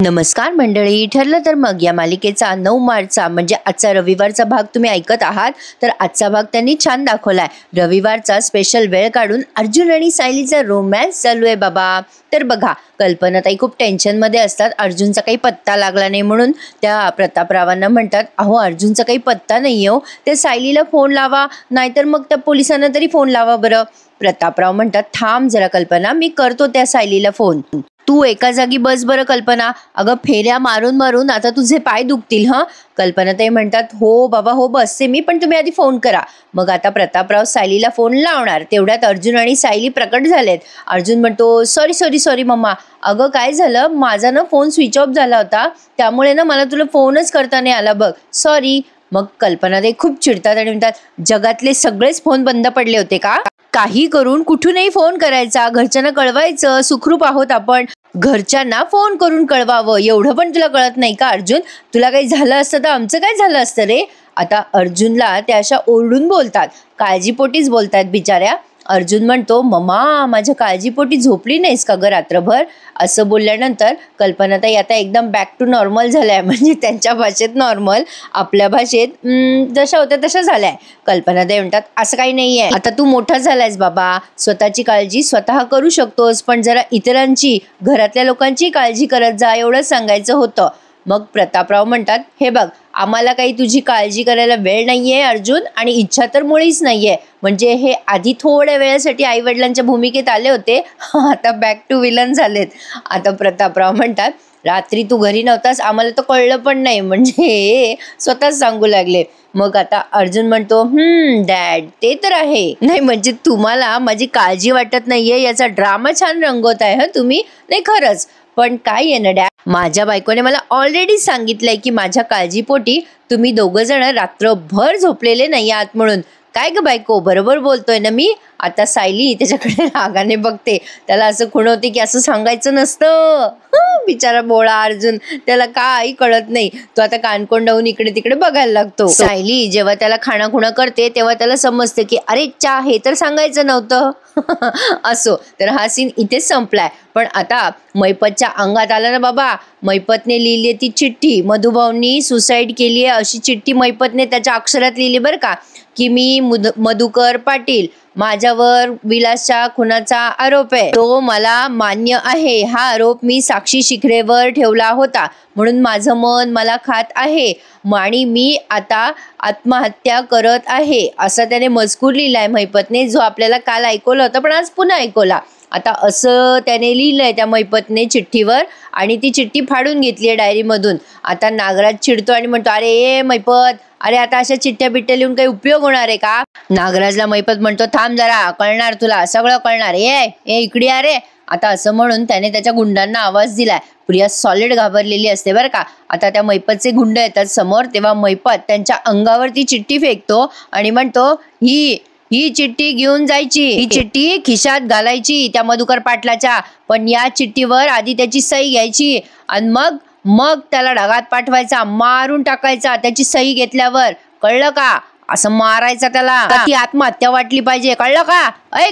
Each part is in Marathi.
नमस्कार मंडळी, ठरलं तर मग या मालिकेचा 9 मार्चचा म्हणजे आजचा रविवारचा भाग तुम्ही ऐकत आहात. तर आजचा भाग त्यांनी छान दाखवलाय. रविवारचा स्पेशल वेळ काढून अर्जुन आणि सायलीचा रोमॅन्स चालू आहे बाबा. तर बघा, कल्पनाताई खूप टेन्शनमध्ये असतात. अर्जुनचा काही पत्ता लागला नाही म्हणून त्या प्रतापरावांना म्हणतात, अहो अर्जुनचा काही पत्ता नाही हो, त्या सायलीला फोन लावा, नाहीतर मग त्या पोलिसांना तरी फोन लावा बरं. प्रतापराव म्हणतात, थांब जरा कल्पना, मी करतो त्या सायलीला फोन. तू एका जागी बस बरं कल्पना, अगं फेऱ्या मारून मारून आता तुझे पाय दुखतील. कल्पनाताई म्हणतात, हो बाबा हो बसते मी, पण तुम्ही आधी फोन करा. मग आता प्रतापराव सायलीला फोन लावणार. तेवढ्यात अर्जुन आणि सायली प्रकट झालेत. अर्जुन म्हणतो, सॉरी सॉरी सॉरी मम्मा, अगं काय झालं, माझा ना फोन स्विच ऑफ झाला होता, त्यामुळे ना मला तुला फोनच करता नाही आला बघ, सॉरी. मग कल्पनाताई खूप चिडतात आणि म्हणतात, जगातले सगळेच फोन बंद पडले होते का? काही करून कुठूनही फोन करायचा, घरच्यांना कळवायचं, सुखरूप आहोत आपण, घरच्यांना फोन करून कळवावं, एवढं पण तुला कळत नाही का अर्जुन? तुला काही झालं असतं तर आमचं काय झालं असतं रे? आता अर्जुनला त्या अशा ओरडून बोलतात, काळजीपोटीच बोलतात बिचाऱ्या. अर्जुन म्हणतो, मम्मा माझ्या काळजीपोटी झोपली नाहीस का ग रात्रभर? असं बोलल्यानंतर कल्पनाताई आता एकदम बॅक टू नॉर्मल झाल्या, म्हणजे त्यांच्या भाषेत नॉर्मल, आपल्या भाषेत जशा होत्या तशा झाल्या. कल्पनाताई म्हणतात, असं काही नाही आहे, आता तू मोठा झालायस बाबा, स्वतःची काळजी स्वतः करू शकतोस, पण जरा इतरांची, घरातल्या लोकांची काळजी करत जा, एवढंच सांगायचं होतं. मग प्रतापराव म्हणतात, हे बघ, आम्हाला काही तुझी काळजी करायला वेळ नाहीये अर्जुन, आणि इच्छा तर मुळीच नाहीये. म्हणजे हे आधी थोड्या वेळासाठी आई वडिलांच्या भूमिकेत आले होते, आता बॅक टू विलन झालेत. आता प्रतापराव म्हणतात, रात्री तू घरी नव्हतास, आम्हाला तर कळलं पण नाही, म्हणजे स्वतःच सांगू लागले. मग आता अर्जुन म्हणतो, डॅड ते तर आहे, नाही म्हणजे तुम्हाला माझी काळजी वाटत नाहीये याचा ड्रामा छान रंगवत आहे तुम्ही, नाही खरंच. पण काय आहे ना डॅड, माझ्या बायकोने मला ऑलरेडी सांगितलंय की माझ्या काळजीपोटी तुम्ही दोघं जण रात्रभर झोपलेले नाही आहात म्हणून. काय ग बायको, बरोबर बोलतोय ना मी? आता सायली त्याच्याकडे रागाने बघते, त्याला असं खुणवते की असं सांगायचं नसतं. बिचारा बोळा अर्जुन, त्याला काही कळत नाही. तो आता कानकोंडावून इकडे तिकडे बघायला लागतो. सायली जेव्हा त्याला खाणाखुणा करते तेव्हा त्याला समजते की अरे चा, हे तर सांगायचं नव्हतं. असो, तर हा सीन इथेच संपलाय. पण आता मैपतच्या अंगात आला ना बाबा. मैपतने लिहिली ती चिठ्ठी, मधुभाऊंनी सुसाईड केली आहे अशी चिठ्ठी मैपतने त्याच्या अक्षरात लिहिली बरं का, की मी मधुकर पाटील, माझ्यावर विलासच्या खुनाचा आरोप आहे, तो मला मान्य आहे, हा आरोप मी साक्षी शिखरेवर ठेवला होता, म्हणून माझं मन मला खात आहे आणि मी आता आत्महत्या करत आहे, असा त्याने मजकूर लिहिलाय मैपतने, जो आपल्याला काल ऐकवलं होतं पण आज पुन्हा ऐकवला. आता असं त्याने लिहिलंय त्या मैपतने चिठ्ठीवर, आणि ती चिठ्ठी फाडून घेतली आहे डायरीमधून. आता नागराज चिडतो आणि म्हणतो, अरे ए मैपत, अरे आता अशा चिठ्ठ्या बिट्ट्या लिहून काही उपयोग होणार आहे का? नागराजला मैपत म्हणतो, थांब जरा, कळणार तुला, सगळं कळणार, ए इकडे अरे. आता असं म्हणून त्याने त्याच्या गुंडांना आवाज दिलाय. प्रिया सॉलिड घाबरलेली असते बरं का. आता त्या मैपतचे गुंड येतात समोर, तेव्हा मैपत त्यांच्या अंगावर ती चिठ्ठी फेकतो आणि म्हणतो, ही चिठ्ठी घेऊन जायची, ही चिठ्ठी खिशात घालायची त्या मधुकर पाटलाच्या, पण या चिठ्ठीवर आधी त्याची सही घ्यायची आणि मग त्याला ढगात पाठवायचा, मारून टाकायचा त्याची सही घेतल्यावर, कळलं का? असं मारायचं त्याला, ती आत्महत्या वाटली पाहिजे, कळलं का?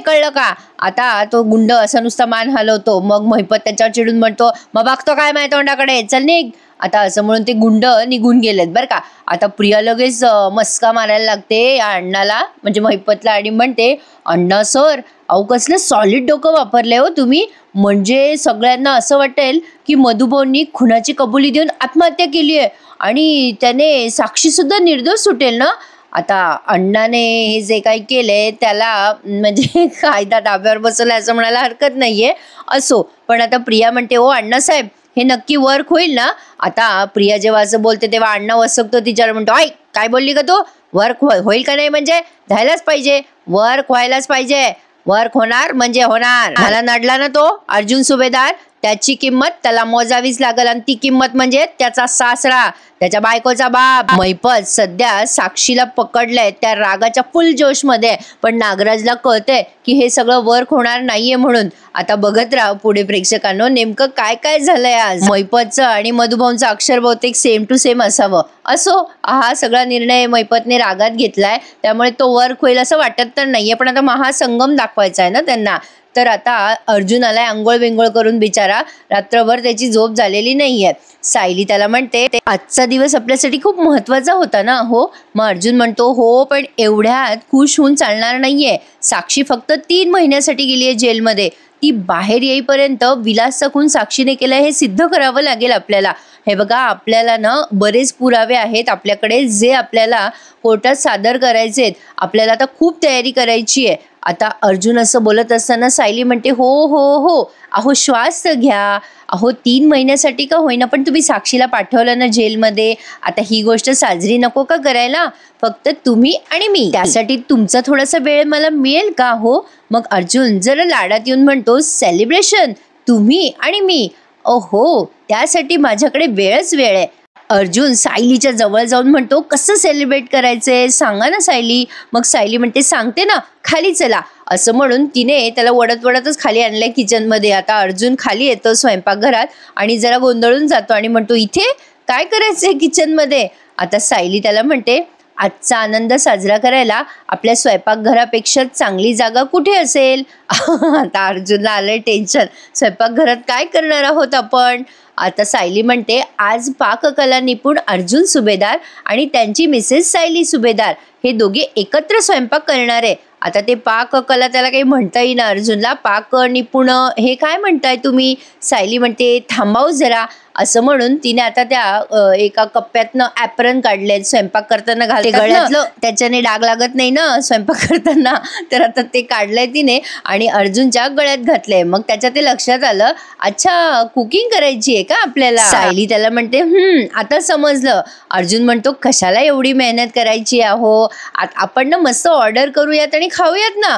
कळलं का? आता तो गुंड असं नुसतं मान हलवतो. मग मैपत त्याच्यावर चिडून म्हणतो, मग बघतो काय माहिती तोंडाकडे, चल निघ. आता असं म्हणून ते गुंड निघून गेलेत बरं का. आता प्रिया लगेच मस्का मारायला लागते या अण्णाला, म्हणजे मैपतला, आणि म्हणते, अण्णा सर, अहो कसलं सॉलिड डोकं वापरलंय हो तुम्ही, म्हणजे सगळ्यांना असं वाटेल की मधुभाऊंनी खुनाची कबुली देऊन आत्महत्या केली आहे आणि त्याने साक्षी सुद्धा निर्दोष सुटेल ना. आता अण्णाने हे जे काही केलंय त्याला म्हणजे कायदा ताब्यावर बसवला असं म्हणायला हरकत नाहीये. असो, पण आता प्रिया म्हणते, ओ अण्णासाहेब, हे नक्की वर्क होईल ना? आता प्रिया जेव्हा असं बोलते तेव्हा अण्णा वसकतो तिच्यावर, म्हणतो, काय बोलली का तू? वर्क होईल का नाही, म्हणजे झायलाच पाहिजे, वर्क व्हायलाच पाहिजे, वर्क होणार म्हणजे होणार. मला नडला ना तो अर्जुन सुभेदार, त्याची किंमत त्याला मोजावीच लागल, आणि ती किंमत म्हणजे त्याचा सासरा, त्याच्या बायकोचा बाप. मैपत सध्या साक्षीला पकडलंय त्या रागाच्या फुल जोश मध्ये, पण नागराजला कळतंय की हे सगळं वर्क होणार नाहीये म्हणून. आता बघत राहा पुढे प्रेक्षकांनो, नेमकं काय काय झालंय आज. मैपतचं आणि मधुभाऊंचं अक्षर बहुतेक सेम टू सेम असावं. असो, हा सगळा निर्णय मैपतने रागात घेतलाय, त्यामुळे तो वर्क होईल असं वाटत तर नाहीये, पण आता महासंगम दाखवायचा आहे ना त्यांना. तर आता अर्जुन आलाय अंघोळ बिंघोळ करून, बिचारा रात्रभर त्याची झोप झालेली नाहीये. सायली त्याला म्हणते आजचा दिवस आपल्यासाठी खूप महत्वाचा होता ना. हो. मग अर्जुन म्हणतो हो, पण एवढ्यात खुश होऊन चालणार नाहीये. साक्षी फक्त 3 महिन्यासाठी गेली आहे जेलमध्ये. ती बाहेर येईपर्यंत विलासचा खून साक्षीने केलाय हे सिद्ध करावं लागेल आपल्याला. हे बघा, आपल्याला ना बरेच पुरावे आहेत आपल्याकडे जे आपल्याला कोर्टात सादर करायचे आहेत. आपल्याला आता खूप तयारी करायची आहे. आता अर्जुन असं बोलत असताना सायली म्हणते हो हो हो, अहो श्वास तर घ्या. अहो 3 महिन्यासाठी का होईना, पण तुम्ही साक्षीला पाठवलं ना जेलमध्ये. आता ही गोष्ट साजरी नको का करायला, फक्त तुम्ही आणि मी. त्यासाठी तुमचा थोडासा वेळ मला मिळेल का. हो. मग अर्जुन जरा लाडात येऊन म्हणतो सेलिब्रेशन तुम्ही आणि मी. ओहो, त्यासाठी माझ्याकडे वेळच वेळ आहे. अर्जुन सायलीच्या जवळ जाऊन म्हणतो कसं सेलिब्रेट करायचंय सांगा ना सायली. मग सायली म्हणते सांगते ना, खाली चला. असं म्हणून तिने त्याला वडत वडतच खाली आणलंय किचनमध्ये. आता अर्जुन खाली येतो स्वयंपाकघरात आणि जरा गोंधळून जातो आणि म्हणतो इथे काय करायचंय किचनमध्ये. आता सायली त्याला म्हणते आजचा आनंद साजरा करायला आपल्या स्वयंपाकघरापेक्षा चांगली जागा कुठे असेल. आता अर्जुनला आलंय टेन्शन, स्वयंपाकघरात काय करणार आहोत आपण. आता सायली म्हणते आज पाककला निपुण अर्जुन सुभेदार आणि त्यांची मिसेस सायली सुभेदार हे दोघे एकत्र स्वयंपाक करणार आहे. आता ते पाककला त्याला काही म्हणता येईना अर्जुनला. पाक निपुण हे काय म्हणताय तुम्ही. सायली म्हणते थांबाव जरा. असं म्हणून तिने आता त्या एका कप्प्यातनं ॲप्रन काढले स्वयंपाक करताना घालते गळ्यातलं, त्याच्याने डाग लागत नाही ना स्वयंपाक करताना. तर आता ते काढलंय तिने आणि अर्जुनच्या गळ्यात घातलंय. मग त्याच्या ते लक्षात आलं अच्छा कुकिंग करायची आहे का आपल्याला. सायली त्याला म्हणते आता समजलं. अर्जुन म्हणतो कशाला एवढी मेहनत करायची आहो, आपण ना मस्त ऑर्डर करूयात आणि खाऊयात ना.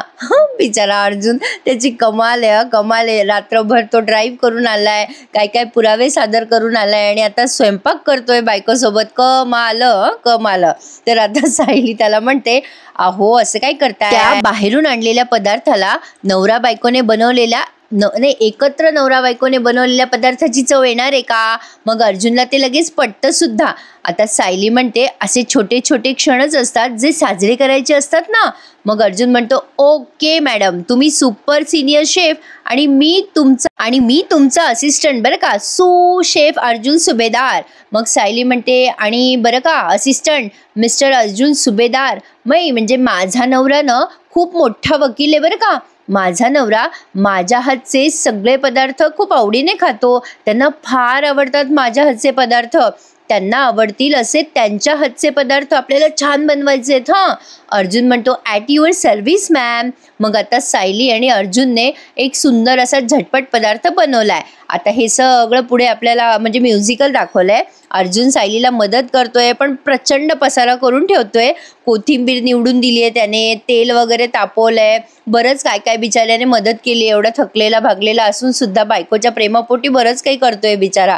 बिचारा अर्जुन, त्याची कमाल आहे कमाल आहे. रात्रभर तो ड्राईव्ह करून आलाय, काय काय पुरावे सादर करून आलाय आणि आता स्वयंपाक करतोय बायकोसोबत. कमाल कमाल. तर आता सायली त्याला म्हणते अहो असं काय करताय. त्या बाहेरून आणलेल्या पदार्थाला नवरा बायकोने बनवलेल्या नाही एकत्र नवरा बायकोने बनवलेल्या पदार्थाची चव येणार आहे का. मग अर्जुनला ते लगेच पटतं सुद्धा. आता सायली म्हणते असे छोटे छोटे क्षणच असतात जे साजरे करायचे असतात ना. मग अर्जुन म्हणतो ओके मॅडम, तुम्ही सुपर सिनियर शेफ आणि मी तुमचा असिस्टंट बरं का, सो शेफ अर्जुन सुभेदार. मग सायली म्हणते आणि बरं का असिस्टंट मिस्टर अर्जुन सुभेदार. म्हणजे माझा नवरा ना खूप मोठा वकील आहे बरं का. माझा नवरा माझ्या हातचे सगळे पदार्थ खूप आवडीने खातो. त्यांना फार आवडतात माझ्या हातचे पदार्थ. त्यांना आवडतील असे त्यांच्या हातचे पदार्थ आपल्याला छान बनवायचे आहेत. अर्जुन म्हणतो ॲट युअर सर्व्हिस मॅम. मग आता सायली आणि अर्जुनने एक सुंदर असा झटपट पदार्थ बनवलाय. आता हे सगळं पुढे आपल्याला म्हणजे म्युझिकल दाखवलंय. अर्जुन सायलीला मदत करतोय पण प्रचंड पसारा करून ठेवतोय. कोथिंबीर निवडून दिली आहे त्याने, तेल वगैरे तापवलंय, बरंच काय काय बिचाऱ्याने मदत केली. एवढा थकलेला भागलेला असून सुद्धा बायकोच्या प्रेमापोटी बरंच काही करतोय बिचारा.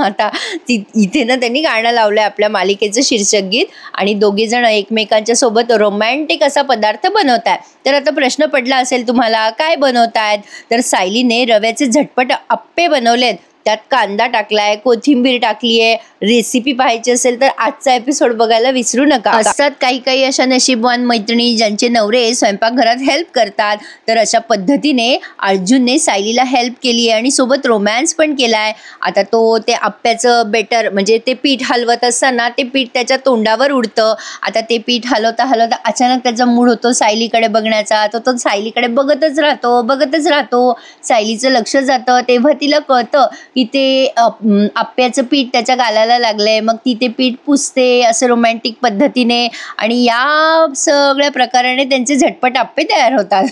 आता इथे ना त्यांनी गाणं लावलंय आपल्या मालिकेचं शीर्षक गीत आणि दोघे जण एकमेकांच्या सोबत रोमॅन्टिक असा पदार्थ बनवताय. तर आता प्रश्न पडला असेल तुम्हाला काय बनवतायत. तर सायलीने रव्याचे झटपट आप्पे बनवलेत. त्यात कांदा टाकलाय, कोथिंबीर टाकली आहे. रेसिपी पाहायची असेल तर आजचा एपिसोड बघायला विसरू नका. असतात काही काही अशा नशीबवान मैत्रिणी ज्यांचे नवरे स्वयंपाकघरात हेल्प करतात. तर अशा पद्धतीने अर्जुनने सायलीला हेल्प केली आहे आणि सोबत रोमॅन्स पण केलाय. आता तो ते आप्प्याचं बेटर म्हणजे ते पीठ हलवत असताना ते पीठ त्याच्या तोंडावर उडतं. आता ते पीठ हलवता हलवता अचानक त्याचा मूड होतो सायलीकडे बघण्याचा. तो सायलीकडे बघतच राहतो. सायलीचं लक्ष जातं. तेव्हा तिला कळतं की ते आप्प्याचं पीठ त्याच्या गालाला लागलंय. मग ती ते पीठ पुसते असं रोमॅन्टिक पद्धतीने आणि या सगळ्या प्रकाराने त्यांचे झटपट आप्पे तयार होतात.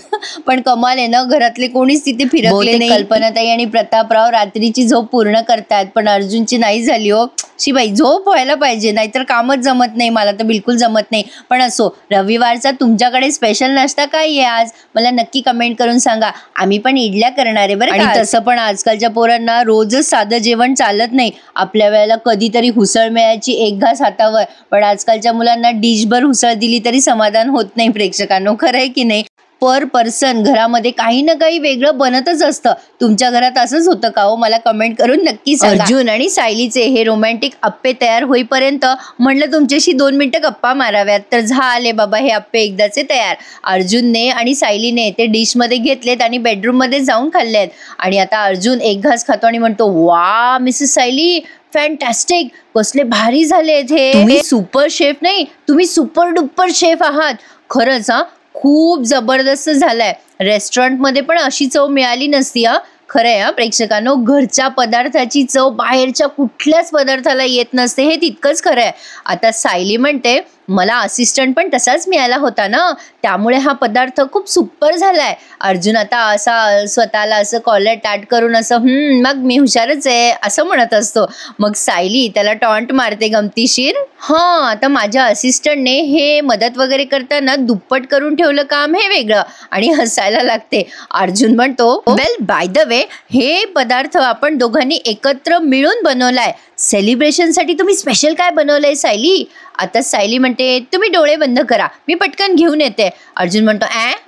पण कमाल आहे ना, घरातले कोणीच तिथे फिरकले नाही. कल्पनाताई आणि प्रतापराव रात्रीची झोप पूर्ण करतात पण अर्जुनची नाही झाली हो. शिबाई झोप व्हायला पाहिजे, नाहीतर कामच जमत नाही. मला तर बिलकुल जमत नाही. पण असो, रविवारचा तुमच्याकडे स्पेशल नाश्ता काय आहे आज मला नक्की कमेंट करून सांगा. आम्ही पण इडल्या करणार आहे बरं. आणि तसं पण आजकालच्या पोरांना रोजच साधं जेवण चालत नाही. आपल्या वेळेला कधीतरी हुसळ मिळायची एक घास हातावर, पण आजकालच्या मुलांना डिशभर हुसळ दिली तरी समाधान होत नाही प्रेक्षकांनो. खरं आहे की नाही. पर पर्सन घरामध्ये काही ना काही वेगळं बनतच असतं. तुमच्या घरात असंच होतं का हो? मला कमेंट करून नक्की सांगा. अर्जुन आणि सायलीचे हे रोमॅन्टिक अप्पे तयार होईपर्यंत म्हणलं तुमच्याशी 2 मिनिटं गप्पा माराव्यात. तर झाले बाबा हे अप्पे एकदाचे तयार. अर्जुनने आणि सायलीने ते डिश मध्ये घेतलेत आणि बेडरूम मध्ये जाऊन खाल्लेत. आणि आता अर्जुन एक घास खातो आणि म्हणतो, वा मिसेस सायली, फॅन्टॅस्टिक, कसले भारी झालेत हे. तुम्ही सुपर शेफ नाही, तुम्ही सुपर डुपर शेफ आहात. खरंच हा, खूप जबरदस्त झालाय. रेस्टॉरंटमध्ये पण अशी चव मिळाली नसती हा. खरंय हा प्रेक्षकांनो, घरच्या पदार्थाची चव बाहेरच्या कुठल्याच पदार्थाला येत नसते, हे तितकंच खरंय. आता सायली म्हणते, मला असिस्टंट पण तसाच मिळाला होता ना, त्यामुळे हा पदार्थ खूप सुपर झालाय. अर्जुन आता असा स्वतःला असं कॉलर टाट करून असं मग मी हुशारच आहे असं म्हणत असतो. मग सायली त्याला टॉन्ट मारते गमतीशीर, हा आता माझ्या असिस्टंटने हे मदत वगैरे करताना दुप्पट करून ठेवलं काम हे वेगळं, आणि हसायला लागते. अर्जुन म्हणतो, वेल बाय द वे, हे पदार्थ आपण दोघांनी एकत्र मिळून बनवलाय. सेलिब्रेशनसाठी तुम्ही स्पेशल काय बनवलंय सायली? आता सायली म्हणते, तुम्ही डोळे बंद करा, मी पटकन घेऊन येते. अर्जुन म्हणतो,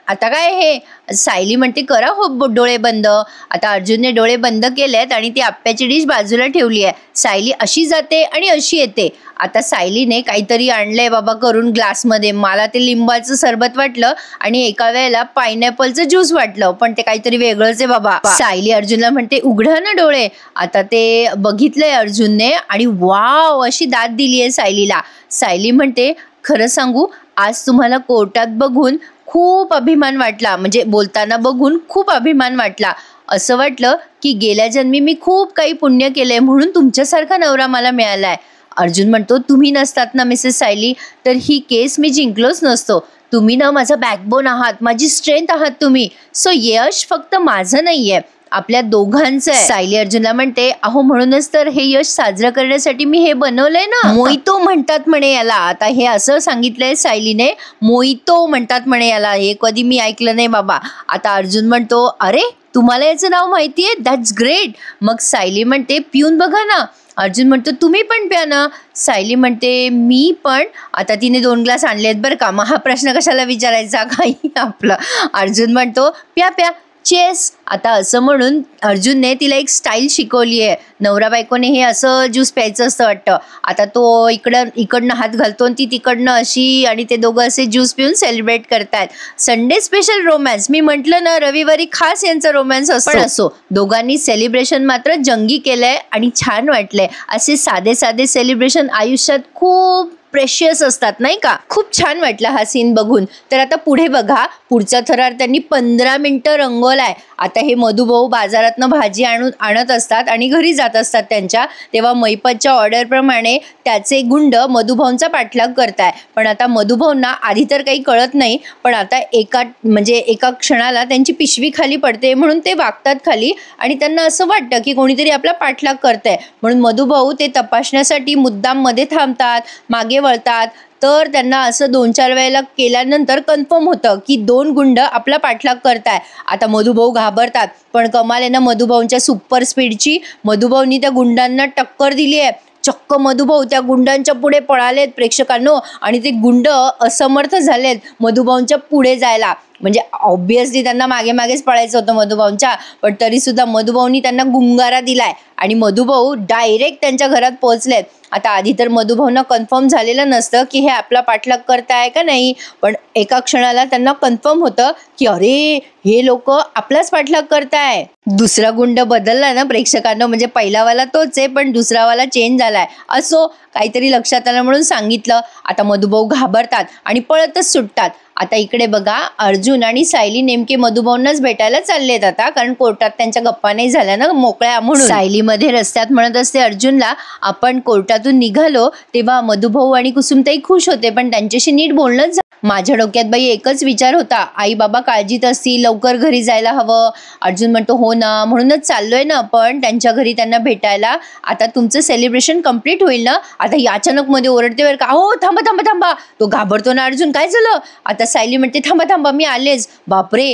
आता काय हे? सायली म्हणते, करा हो डोळे बंद. आता अर्जुनने डोळे बंद केलेत आणि ती आप्याची डिश बाजूला ठेवली आहे. सायली अशी जाते आणि अशी येते. आता सायलीने काहीतरी आणलंय बाबा करून ग्लासमध्ये. मला ते लिंबाचं सरबत वाटलं आणि एका वेळेला पायनॅपलचं ज्यूस वाटलं, पण ते काहीतरी वेगळंच आहे बाबा. सायली अर्जुनला म्हणते, उघडा ना डोळे. आता ते बघितलंय अर्जुनने आणि वाव अशी दाद दिली आहे सायलीला. सायली म्हणते, खरं सांगू, आज तुम्हाला कोर्टात बघून खूप अभिमान वाटला, म्हणजे बोलताना बघून खूप अभिमान वाटला. असं वाटलं की गेल्या जन्मी मी खूप काही पुण्य केलंय म्हणून तुमच्यासारखा नवरा मला मिळालाय. अर्जुन म्हणतो, तुम्ही नसतात ना मिसेस सायली, तर ही केस मी जिंकलोच नसतो. तुम्ही ना माझा बॅकबोन आहात, माझी स्ट्रेंथ आहात तुम्ही. सो यश फक्त माझं नाहीये, आपल्या दोघांचं आहे. सायली अर्जुनला म्हणते, अहो म्हणूनच तर हे यश साजरं करण्यासाठी मी हे बनवलंय ना. मोइतो म्हणतात म्हणे याला. आता हे असं सांगितलंय सायलीने, मोइतो म्हणतात म्हणे याला, हे कधी मी ऐकलं नाही बाबा. आता अर्जुन म्हणतो, अरे तुम्हाला याचं नाव माहितीये? That's great. मग सायली म्हणते, पिऊन बघा ना. अर्जुन म्हणतो, तुम्ही पण प्या ना. सायली म्हणते, मी पण. आता तिने 2 ग्लास आणलेत बरं का, मग हा प्रश्न कशाला विचारायचा काही आपलं. अर्जुन म्हणतो, प्या प्या, चेस. आता असं म्हणून अर्जुनने तिला एक स्टाईल शिकवली आहे. नवरा बायकोने हे असं ज्यूस प्यायचं असतं वाटतं. आता तो इकडनं हात घालतो आणि ती तिकडनं अशी, आणि ते दोघं असे ज्यूस पिऊन सेलिब्रेट करतायत. Sunday special romance. मी म्हटलं ना, रविवारी खास यांचा रोमॅन्स असतो. पण असो, दोघांनी सेलिब्रेशन मात्र जंगी केलंय आणि छान वाटलंय. असे साधे साधे सेलिब्रेशन आयुष्यात खूप प्रेशियस असतात नाही का. खूप छान वाटला हा सीन बघून. तर आता पुढे बघा, पुढचा थरार त्यांनी 15 मिनिटं रंगवलाय. आता हे मधुभाऊ बाजारातनं भाजी आणत असतात आणि घरी जात असतात त्यांच्या, तेव्हा मैपतच्या ऑर्डरप्रमाणे त्याचे गुंड मधुभाऊंचा पाठलाग करताय. पण आता मधुभाऊंना आधी तर काही कळत नाही, पण आता एका क्षणाला त्यांची पिशवी खाली पडते म्हणून ते वागतात खाली आणि त्यांना असं वाटतं की कोणीतरी आपला पाठलाग करतंय. म्हणून मधुभाऊ ते तपासण्यासाठी मुद्दाम मध्ये थांबतात, मागे वळतात. तर त्यांना असं 2-4 वेळेला केल्यानंतर कन्फर्म होतं की 2 गुंड आपला पाठलाग करताय. आता मधुभाऊ घाबरतात, पण कमाल आहे ना मधुभाऊंच्या सुपर स्पीडची. मधुभाऊंनी त्या गुंडांना टक्कर दिली आहे. चक्क मधुभाऊ त्या गुंडांच्या पुढे पळालेत प्रेक्षकांनो, आणि ते गुंड असमर्थ झालेत मधुभाऊंच्या पुढे जायला. म्हणजे ऑब्विसली त्यांना मागेच पळायचं होतं मधुभाऊंच्या, पण तरी सुद्धा मधुभाऊंनी त्यांना गुंगारा दिलाय आणि मधुभाऊ डायरेक्ट त्यांच्या घरात पोहोचलेत. आता आधी तर मधुभाऊंना कन्फर्म झालेलं नसतं की हे आपला पाठलाग करताय का नाही, पण एका क्षणाला त्यांना कन्फर्म होतं की अरे हे लोक आपलाच पाठलाग करताय. दुसरा गुंड बदलला ना प्रेक्षकांना, म्हणजे पहिलावाला तोच आहे पण दुसरावाला चेंज झालाय. असो, काहीतरी लक्षात आलं म्हणून सांगितलं. आता मधुभाऊ घाबरतात आणि पळतच सुटतात. आता इकडे बघा, अर्जुन आणि सायली नेमके मधुभाऊंनाच भेटायला चाललेत आता, कारण कोर्टात त्यांच्या गप्पा नाही झाल्या ना मोकळ्या म्हणून. सायली मध्ये रस्त्यात म्हणत असते अर्जुनला, आपण कोर्टातून निघालो तेव्हा मधुभाऊ आणि कुसुमताई खुश होते, पण त्यांच्याशी नीट बोलणंच. माझ्या डोक्यात बाई एकच विचार होता, आई बाबा काळजीत असतील, लवकर घरी जायला हवं. अर्जुन म्हणतो, हो ना, म्हणूनच चाललोय ना आपण त्यांच्या घरी त्यांना भेटायला. आता तुमचं सेलिब्रेशन कम्प्लीट होईल ना. आता ही अचानक मध्ये ओरडते बरं का, हो थांबा थांबा थांबा. तो घाबरतो ना अर्जुन, काय झालं. आता आता सायली म्हणते थांबा थांबा मी आलेच. बापरे,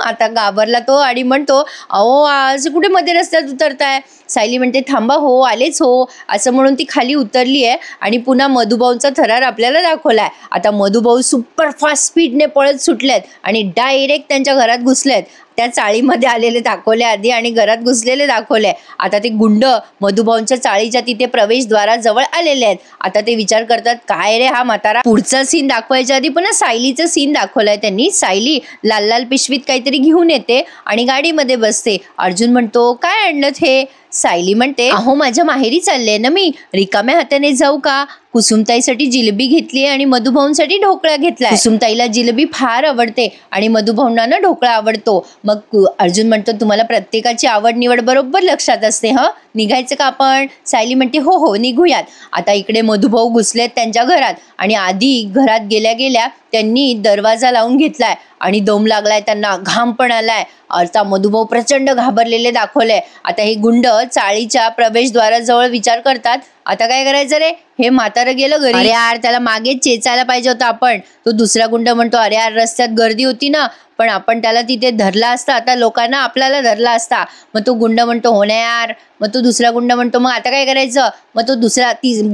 आता घाबरला तो आणि म्हणतो अहो आज कुठे मध्ये रस्त्यात उतरताय. सायली म्हणते थांबा हो आलेच हो, असं म्हणून ती खाली उतरली आहे आणि पुन्हा मधुभाऊंचा थरार आपल्याला दाखवलाय. आता मधुभाऊ सुपर फास्ट स्पीडने पळत सुटलेत आणि डायरेक्ट त्यांच्या घरात घुसलेत. त्या चाळीमध्ये आलेले दाखवले आधी आणि घरात घुसलेले दाखवले. आता ते गुंड मधुभाऊंच्या चाळीच्या तिथे प्रवेशद्वाराजवळ आलेले आहेत. आता ते विचार करतात काय रे हा म्हातारा. पुढचा सीन दाखवायच्या आधी पुन्हा सायलीचं सीन दाखवलाय त्यांनी. सायली लाल लाल पिशवीत काहीतरी घेऊन येते आणि गाडीमध्ये बसते. अर्जुन म्हणतो काय आणलं हे. सायली म्हणते अहो माझ्या माहेरी चालले ना मी, रिकाम्या हाताने जाऊ का. कुसुमताईसाठी जिलेबी घेतली आणि मधुभाऊंसाठी ढोकळा घेतलाय. कुसुमताईला जिलेबी फार आवडते आणि मधुभाऊंना ना ढोकळा आवडतो. मग अर्जुन म्हणतो तुम्हाला प्रत्येकाची आवड निवड बरोबर लक्षात असते. निघायचं का आपण. सायली म्हणते हो हो निघूयात. आता इकडे मधुभाऊ घुसलेत त्यांच्या घरात आणि आधी घरात गेल्या गेल्या त्यांनी दरवाजा लावून घेतलाय आणि दम लागलाय त्यांना, घाम पण आलाय. आता मधुभाऊ प्रचंड घाबरलेले दाखवले. आता हे गुंड चाळीच्या प्रवेशद्वाराजवळ विचार करतात आता काय करायचं रे, हे म्हातारं गेलं घरी. अरे यार त्याला मागे चेचायला पाहिजे होतं आपण. तो दुसरा गुंड म्हणतो अरे यार रस्त्यात गर्दी होती ना, पण आपण त्याला तिथे धरला असता, आता लोकांना आपल्याला धरला असता. मग तो गुंड म्हणतो हो ना यार. मग तो दुसरा गुंड म्हणतो मग आता काय करायचं. मग तो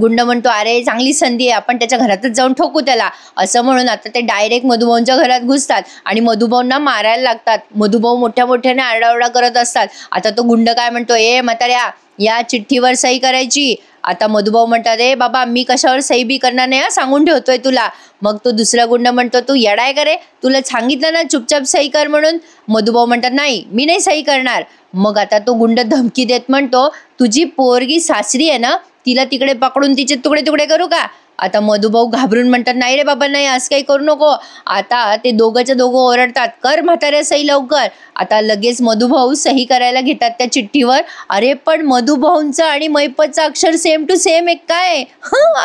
गुंड म्हणतो अरे चांगली संधी आहे, आपण त्याच्या घरातच जाऊन ठोकू त्याला. असं म्हणून आता ते डायरेक्ट मधुभाऊंच्या घरात घुसतात आणि मधुभाऊंना मारायला लागतात. मधुभाऊ मोठ्या मोठ्याने आरडाओरडा करत असतात. आता तो गुंड काय म्हणतो ए म्हाताऱ्या या चिठ्ठीवर सही करायची. आता मधुभाऊ म्हणतात ए बाबा मी कशावर सही बी करणार नाही, सांगून ठेवतोय तुला. मग तो दुसरा गुंड म्हणतो तू येडाय करे, तुला सांगितलं ना चुपचाप सही कर म्हणून. मधुभाऊ म्हणतात नाही मी नाही सही करणार. मग आता तो गुंड धमकी देत म्हणतो तुझी पोरगी सासरी आहे ना, तिला तिकडे पकडून तिचे तुकडे तुकडे करू का. आता मधुभाऊ घाबरून म्हणतात नाही रे बाबा नाही असं काही करू नको. आता ते दोघंच्या दोघं ओरडतात कर म्हाताऱ्या सही लवकर. आता लगेच मधुभाऊ सही करायला घेतात त्या चिठ्ठीवर. अरे पण मधुभाऊंचं आणि मैपतचं अक्षर सेम टू सेम एक काय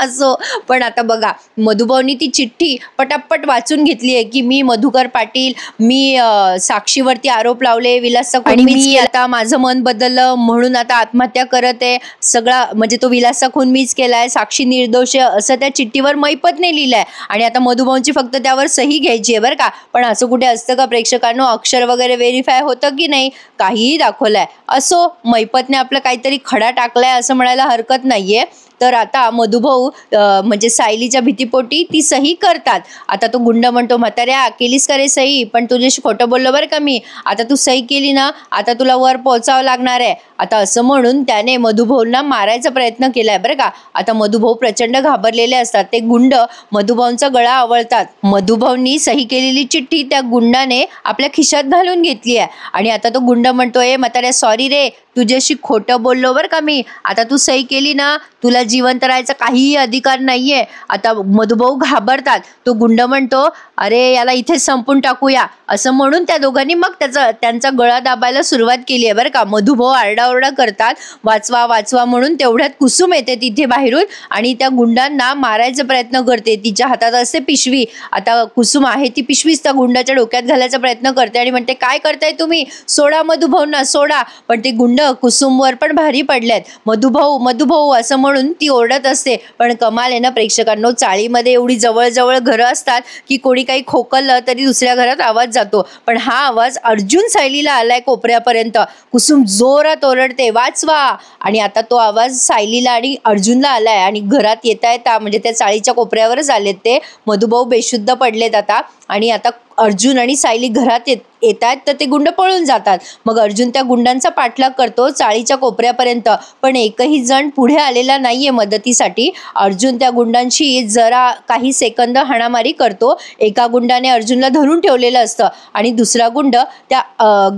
असो. पण आता बघा मधुभाऊनी ती चिठ्ठी पटापट वाचून घेतली आहे की मी मधुकर पाटील, मी साक्षीवरती आरोप लावले, विलासचा खून मी आता माझं मन बदललं म्हणून आता आत्महत्या करत आहे. सगळा म्हणजे तो विलासचा खून मीच केलाय, साक्षी निर्दोष आहे असं त्या चिठ्ठीवर मैपतने लिहिलंय. आणि आता मधुभाऊंची फक्त त्यावर सही घ्यायची आहे बरं का. पण असं कुठे असतं का प्रेक्षकांनो, अक्षर वगैरे व्हेरीफाय होतं की नाही, काहीही दाखवलंय. असो मैपतने आपलं काहीतरी खडा टाकलाय असं म्हणायला हरकत नाहीये. तर आता मधुभाऊ म्हणजे सायलीच्या भीतीपोटी ती सही करतात. आता तो गुंड म्हणतो म्हाताऱ्या केलीस का रे सही, पण तुझ्याशी खोटं बोललो बरं का मी. आता तू सही केली ना, आता तुला वर पोहोचावं लागणार आहे. आता असं म्हणून त्याने मधुभाऊंना मारायचा प्रयत्न केलाय बरं का. आता मधुभाऊ प्रचंड घाबरलेले असतात. ते गुंड मधुभाऊंचा गळा आवळतात. मधुभाऊंनी सही केलेली चिठ्ठी त्या गुंडाने आपल्या खिशात घालून घेतली आहे. आणि आता तो गुंड म्हणतोय म्हाताऱ्या सॉरी रे, तुझ्याशी खोटं बोललो बरं का मी. आता तू सही केली ना, तुला जिवंत राहायचा काहीही अधिकार नाहीये. आता मधुभाऊ घाबरतात. तो गुंड म्हणतो अरे याला इथे संपून टाकूया. असं म्हणून त्या दोघांनी मग त्यांचा गळा दाबायला सुरुवात केली आहे बरं का. मधुभाऊ आरडाओरडा करतात वाचवा वाचवा म्हणून. तेवढ्यात कुसुम येते तिथे बाहेरून आणि त्या गुंडांना मारायचा प्रयत्न करते. तिच्या हातात असते पिशवी. आता कुसुम आहे ती पिशवीच त्या गुंडाच्या डोक्यात घालायचा प्रयत्न करते आणि म्हणते काय करताय तुम्ही, सोडा मधुभाऊंना सोडा. पण ते गुंड कुसुमवर पण भारी पडलेत. मधुभाऊ मधुभाऊ असं म्हणून ती ओरडत असते. पण कमाल आहे ना प्रेक्षकांनो, चाळीमध्ये एवढी जवळ जवळ घरं असतात की कोणी काही खोकललं तरी दुसऱ्या घरात आवाज जातो. पण हा आवाज अर्जुन सायलीला आलाय कोपऱ्यापर्यंत. कुसुम जोरात ओरडते वाचवा. आणि आता तो आवाज सायलीला आणि अर्जुनला आलाय आणि घरात येता येता म्हणजे त्या चाळीच्या कोपऱ्यावरच आलेत ते. मधुभाऊ बेशुद्ध पडलेत आता. आणि आता अर्जुन आणि सायली घरात येतात तर ते गुंड पळून जातात. मग अर्जुन त्या गुंडांचा पाठलाग करतो चाळीच्या कोपऱ्यापर्यंत. पण एकही जण पुढे आलेला नाहीये मदतीसाठी. अर्जुन त्या गुंडांशी जरा काही सेकंद हाणामारी करतो. एका गुंडाने अर्जुनला धरून ठेवलेलं असतं आणि दुसरा गुंड त्या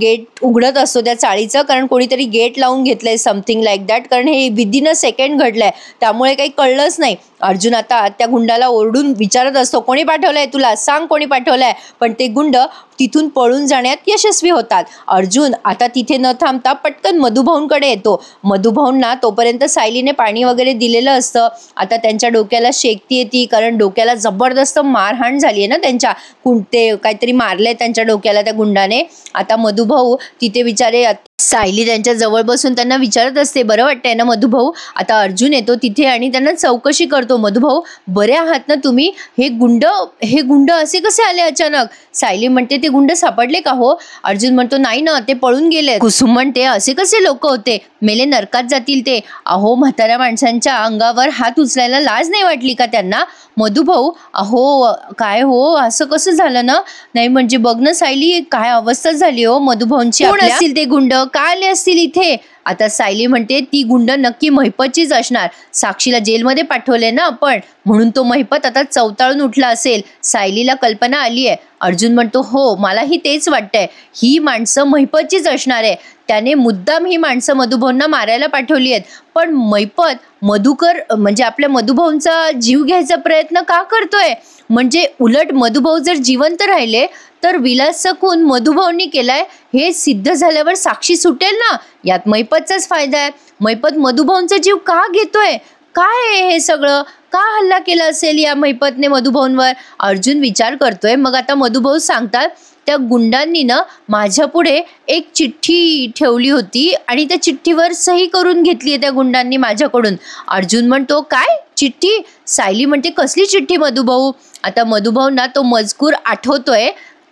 गेट उघडत असतो त्या चाळीचं, कारण कोणीतरी गेट लावून घेतलंय समथिंग लाईक दॅट. कारण हे विदिन अ सेकंड घडलंय त्यामुळे काही कळलंच नाही. अर्जुन आता त्या गुंडाला ओरडून विचारत असतो कोणी पाठवलंय तुला, सांग कोणी पाठवलंय. पण ते गुंड तिथून पळून जाण्यात यशस्वी होतात. अर्जुन आता तिथे न थांबता पटकन मधुभाऊंकडे येतो. मधुभाऊंना तोपर्यंत सायलीने पाणी वगैरे दिलेलं असतं. आता त्यांच्या डोक्याला शेकती येते कारण डोक्याला जबरदस्त मारहाण झाली आहे ना त्यांच्या. ते काहीतरी मारलंय त्यांच्या डोक्याला त्या गुंडाने. आता मधुभाऊ तिथे बिचारे सायली त्यांच्या जवळ बसून त्यांना विचारत असते, बरं वाटतंय ना मधुभाऊ? आता अर्जुन येतो तिथे आणि त्यांना चौकशी करतो, मधुभाऊ बरे आहात ना तुम्ही? हे गुंड असे कसे आले अचानक? सायली म्हणते, ते गुंड सापडले का हो? अर्जुन म्हणतो, नाही ना, ते पळून गेले. कुसुम म्हणते, असे कसे लोक होते? मेले नरकात जातील ते. अहो, म्हाताऱ्या माणसांच्या अंगावर हात उचलायला लाज नाही वाटली का त्यांना? मधुभाऊ, अहो काय हो, असं कसं झालं ना? नाही म्हणजे बघ ना सायली, काय अवस्था झाली हो मधुभाऊंची. कोण असतील ते गुंड? का आले असतील इथे? आता सायली म्हणते, ती गुंड नक्की महिपतचीच असणार. साक्षीला जेलमध्ये पाठवले ना आपण, म्हणून तो महिपत आता चवताळून उठला असेल. सायलीला कल्पना आली आहे. अर्जुन म्हणतो, हो मलाही तेच वाटतंय, ही माणसं महिपतचीच असणार आहे. त्याने मुद्दाम ही माणसं मधुभाऊंना मारायला पाठवली आहेत. पण महिपत मधुकर म्हणजे आपल्या मधुभाऊंचा जीव घ्यायचा प्रयत्न का करतोय? म्हणजे उलट मधुभाऊ जर जिवंत राहिले तर विलासचा खून मधुभाऊंनी केलाय हे सिद्ध झाल्यावर साक्षी सुटेल ना. यात महिपतचाच फायदा आहे. महिपत मधुभाऊंचा जीव का घेतोय? काय आहे हे सगळं? का हल्ला केला असेल या महिपतने मधुभाऊंवर? अर्जुन विचार करतोय. मग आता मधुभाऊ सांगतात, त्या गुंडांनी ना माझ्या पुढे एक चिठ्ठी ठेवली होती आणि त्या चिठ्ठीवर सही करून घेतली आहे त्या गुंडांनी माझ्याकडून. अर्जुन म्हणतो, काय चिठ्ठी? सायली म्हणते, कसली चिठ्ठी मधुभाऊ? आता मधुभाऊंना तो मजकूर आठवतोय.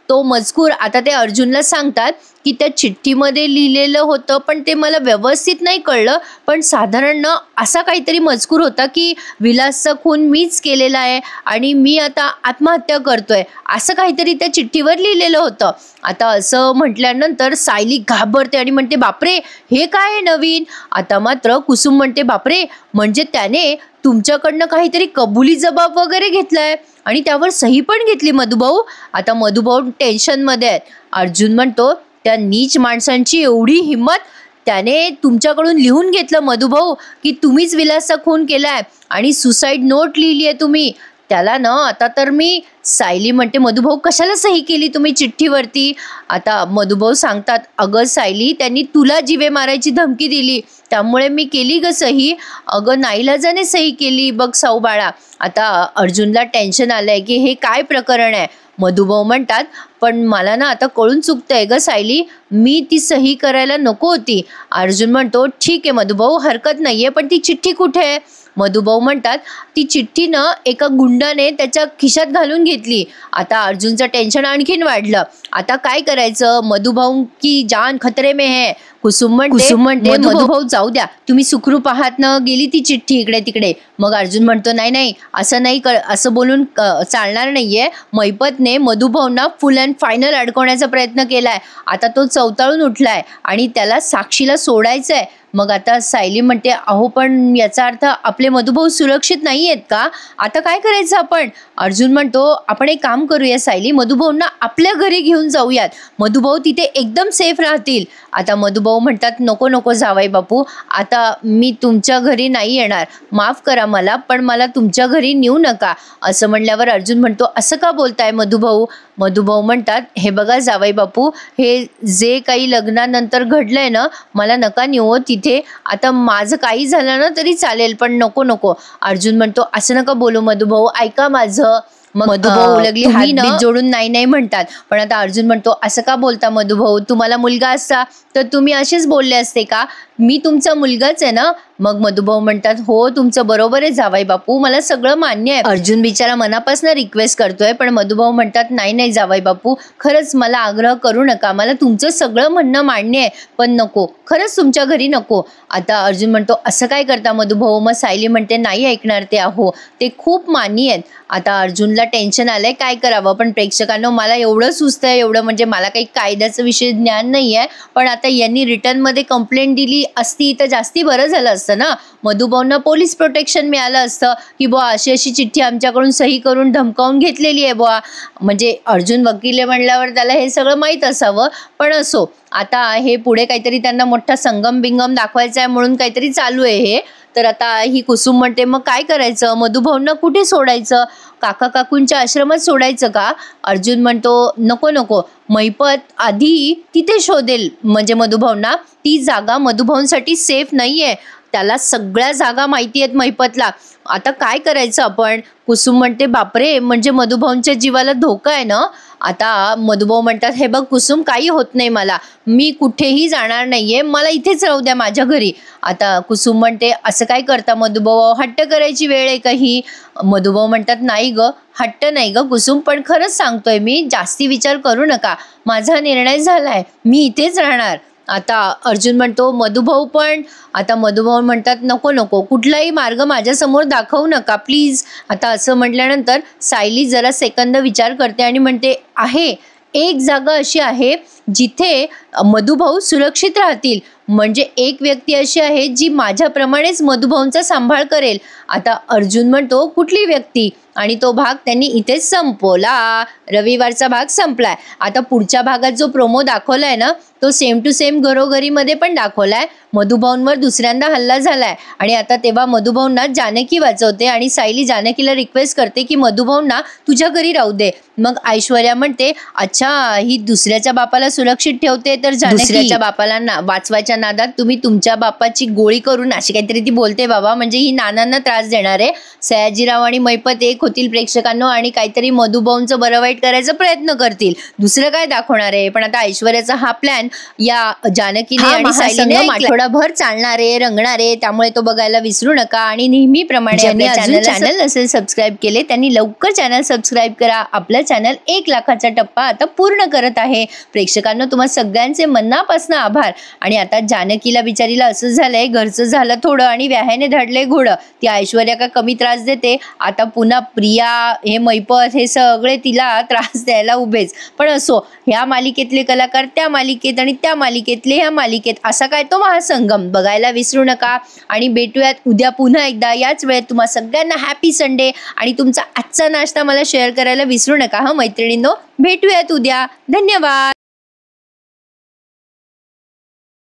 तो मजकूर आता ते अर्जुनला सांगतात की त्या चिठ्ठीमध्ये लिहिलेलं होतं, पण ते मला व्यवस्थित नाही कळलं, पण साधारण असा काहीतरी मजकूर होता की विलासचा खून मीच केलेला आहे आणि मी आता आत्महत्या करतोय, असं काहीतरी त्या चिठ्ठीवर लिहिलेलं होतं. आता असं म्हटल्यानंतर सायली घाबरते आणि म्हणते, बापरे हे काय आहे नवीन? आता मात्र कुसुम म्हणते, बापरे म्हणजे त्याने तुमच्याकडनं काहीतरी कबुली जबाब वगैरे घेतलाय आणि त्यावर सही पण घेतली मधुभाऊ. आता मधुभाऊ टेन्शनमध्ये आहेत. अर्जुन म्हणतो, त्या नीच माणसांची एवढी हिंमत, त्याने तुमच्याकडून लिहून घेतलं मधुभाऊ की तुम्हीच विलासचा खून केलाय आणि सुसाईड नोट लिहिली आहे तुम्ही त्याला ना. आता तर मी सायली म्हणते, मधुभाऊ कशाला सही केली तुम्ही चिठ्ठीवरती? आता मधुभाऊ सांगतात, अगं सायली, त्यांनी तुला जीवे मारायची धमकी दिली त्यामुळे मी केली ग सही. अगं नाईलाजाने सही केली बघ साऊबाळा. आता अर्जुनला टेन्शन आलंय की हे काय प्रकरण आहे. मधुभाऊ म्हणतात, पण मला ना आता कळून चुकतंय ग सायली, मी ती सही करायला नको होती. अर्जुन म्हणतो, ठीक आहे मधुभाऊ, हरकत नाहीये, पण ती चिठ्ठी कुठे आहे? मधुभाऊ म्हणतात, ती चिठ्ठी ना एका गुंडाने त्याच्या खिशात घालून घेतली. आता अर्जुनचं टेन्शन आणखीन वाढलं. आता काय करायचं? मधुभाऊ की जान खतरे में है. कुसुम म्हणते, मधुभाऊ जाऊ द्या, तुम्ही सुखरूप आहात ना? गेली ती चिठ्ठी इकडे तिकडे. मग अर्जुन म्हणतो, नाही नाही, असं नाही, असं बोलून चालणार नाहीये. महिपतने मधुभाऊंना फुल अँड फायनल अडकवण्याचा प्रयत्न केलाय. आता तो चवताळून उठलाय आणि त्याला साक्षीला सोडायचंय. मग आता सायली म्हणते, अहो पण याचा अर्थ आपले मधुभाऊ सुरक्षित नाही आहेत का? आता काय करायचं आपण? अर्जुन म्हणतो, आपण एक काम करूया सायली, मधुभाऊंना आपल्या घरी घेऊन जाऊयात, मधुभाऊ तिथे एकदम सेफ राहतील. आता मधुभाऊ म्हणतात, नको नको जावई बापू, आता मी तुमच्या घरी नाही येणार, माफ करा मला, पण मला तुमच्या घरी नेऊ नका. असं म्हणल्यावर अर्जुन म्हणतो, असं का बोलताय मधुभाऊ? मधुभाऊ म्हणतात, हे बघा जावई बापू, हे जे काही लग्नानंतर घडलंय ना, मला नका नेऊ तिथे. आता माझं काही झालं ना तरी चालेल, पण नको नको. अर्जुन म्हणतो, असं नका बोलू मधुभाऊ, ऐका माझं. मग मधुभाऊ उलगली हात जोडून नाही नाही म्हणतात. पण आता अर्जुन म्हणतो, असं का बोलता मधुभाऊ? तुम्हाला मुलगा असता तर तुम्ही असेच बोलले असते का? मी तुमचा मुलगाच आहे ना. मग मधुभाऊ म्हणतात, हो तुमचं बरोबर आहे जावई बापू, मला सगळं मान्य आहे. अर्जुन बिचारा मनापासून रिक्वेस्ट करतोय, पण मधुभाऊ म्हणतात, नाही नाही जावई बापू, खरंच मला आग्रह करू नका, मला तुमचं सगळं म्हणणं मान्य आहे, पण नको, खरंच तुमच्या घरी नको. आता अर्जुन म्हणतो, असं काय करता मधुभाऊ? मग सायली म्हणते, नाही ऐकणार ते, अहो ते खूप मान्य आहेत. आता अर्जुनला टेन्शन आलंय, काय करावं. पण प्रेक्षकांना मला एवढं सुचतंय, एवढं म्हणजे मला काही कायद्याचं विषय ज्ञान नाही आहे, पण आता यांनी रिटर्नमध्ये कंप्लेंट दिली असती तर जास्ती बरं झालं असतं ना. मधुभाऊंना पोलीस प्रोटेक्शन मिळालं असतं की बुवा अशी अशी चिठ्ठी आमच्याकडून सही करून धमकावून घेतलेली आहे बुवा. म्हणजे अर्जुन वकील आहे म्हणल्यावर त्याला हे सगळं माहीत असावं. पण असो, आता हे पुढे काहीतरी त्यांना मोठा संगम बिंगम दाखवायचा आहे म्हणून काहीतरी चालू आहे हे. तर आता ही कुसुम म्हणते, मग काय करायचं? मधुभाऊंना कुठे सोडायचं? काका काकूंच्या आश्रमात सोडायचं का? अर्जुन म्हणतो, नको नको, महिपत आधी तिथे शोधेल म्हणजे मधुभाऊंना. ती जागा मधुभाऊंसाठी सेफ नाहीये. त्याला सगळ्या जागा माहिती आहेत महिपतला. आता काय करायचं आपण? कुसुम म्हणते बापरे, म्हणजे मधुभाऊंच्या जीवाला धोका आहे ना. आता मधुभाऊ म्हणतात हे बघ कुसुम, काही होत नाही मला, मी कुठेही जाणार नाहीये, मला इथेच राहू द्या माझ्या घरी. आता कुसुम म्हणते असं काय करता मधुभाऊ, हट्ट करायची वेळ आहे काही? मधुभाऊ म्हणतात नाही ग, हट्ट नाही ग कुसुम, पण खरंच सांगतोय मी, जास्ती विचार करू नका, माझा निर्णय झालाय, मी इथेच राहणार. आता अर्जुन म्हणतो मधुभाऊ पण. आता मधुभाऊ म्हणतात नको नको, कुठलाही मार्ग माझ्यासमोर दाखवू नका प्लीज. आता असं म्हटल्यानंतर सायली जरा सेकंद विचार करते आणि म्हणते आहे एक जागा अशी आहे जिथे मधुभाऊ सुरक्षित राहतील, म्हणजे एक व्यक्ती अशी आहे जी माझ्याप्रमाणेच मधुभाऊंचा सांभाळ करेल. आता अर्जुन म्हणतो कुठली व्यक्ती? आणि तो भाग त्यांनी इथेच संपवला. रविवारचा भाग संपलाय. आता पुढच्या भागात जो प्रोमो दाखवलाय ना, तो सेम टू सेम घरोघरीमध्ये पण दाखवलाय. मधुभाऊंवर दुसऱ्यांदा हल्ला झालाय आणि आता तेव्हा मधुभाऊंना जानकी वाचवते आणि सायली जानकीला रिक्वेस्ट करते की मधुभाऊंना तुझ्या घरी राहू दे. मग ऐश्वर्या म्हणते अच्छा, ही दुसऱ्याच्या बापाला सुरक्षित ठेवते, तर दुसऱ्याच्या बापाला वाचवायच्या नादात तुम्ही तुमच्या बापाची गोळी करून, अशी काहीतरी ती बोलते बाबा, म्हणजे ही नानांना त्रास देणार आहे. सयाजीराव आणि महिपत एक होतील प्रेक्षकांनो आणि काहीतरी मधुभाऊंचं बरं वाईट करायचा प्रयत्न करतील. दुसरं काय दाखवणार आहे? पण आता ऐश्वर्याचा हा प्लॅन या जानकीने आणि सायलीने आठवडाभर चालणारे रंगणारे, त्यामुळे तो बघायला विसरू नका. आणि नेहमीप्रमाणे चॅनल असेल सबस्क्राईब केले त्यांनी लवकर चॅनल सबस्क्राईब करा. आपलं चॅनल 1 लाखाचा टप्पा आता पूर्ण करत आहे. प्रेक्षकांनो तुम्हा सगळ्यांचे मनापासून आभार. आणि आता जानकीला बिचारीला असं झालंय, घरचं झालं थोडं आणि व्याहाने धडले घोडं. ती ऐश्वर्या का कमी त्रास देते? आता पुन्हा प्रिया, हे मैपत, हे सगळे तिला त्रास द्यायला उभेच. पण असो, ह्या मालिकेतले कलाकार त्या मालिकेत आणि त्या मालिकेतले ह्या मालिकेत, असा काय तो महासंगम बघायला विसरू नका. आणि भेटूयात उद्या पुन्हा एकदा याच वेळेत. तुम्हा सगळ्यांना हॅपी संडे. आणि तुमचा आजचा नाश्ता मला शेअर करायला विसरू नका हा मैत्रिणींनो. भेटूयात उद्या. धन्यवाद.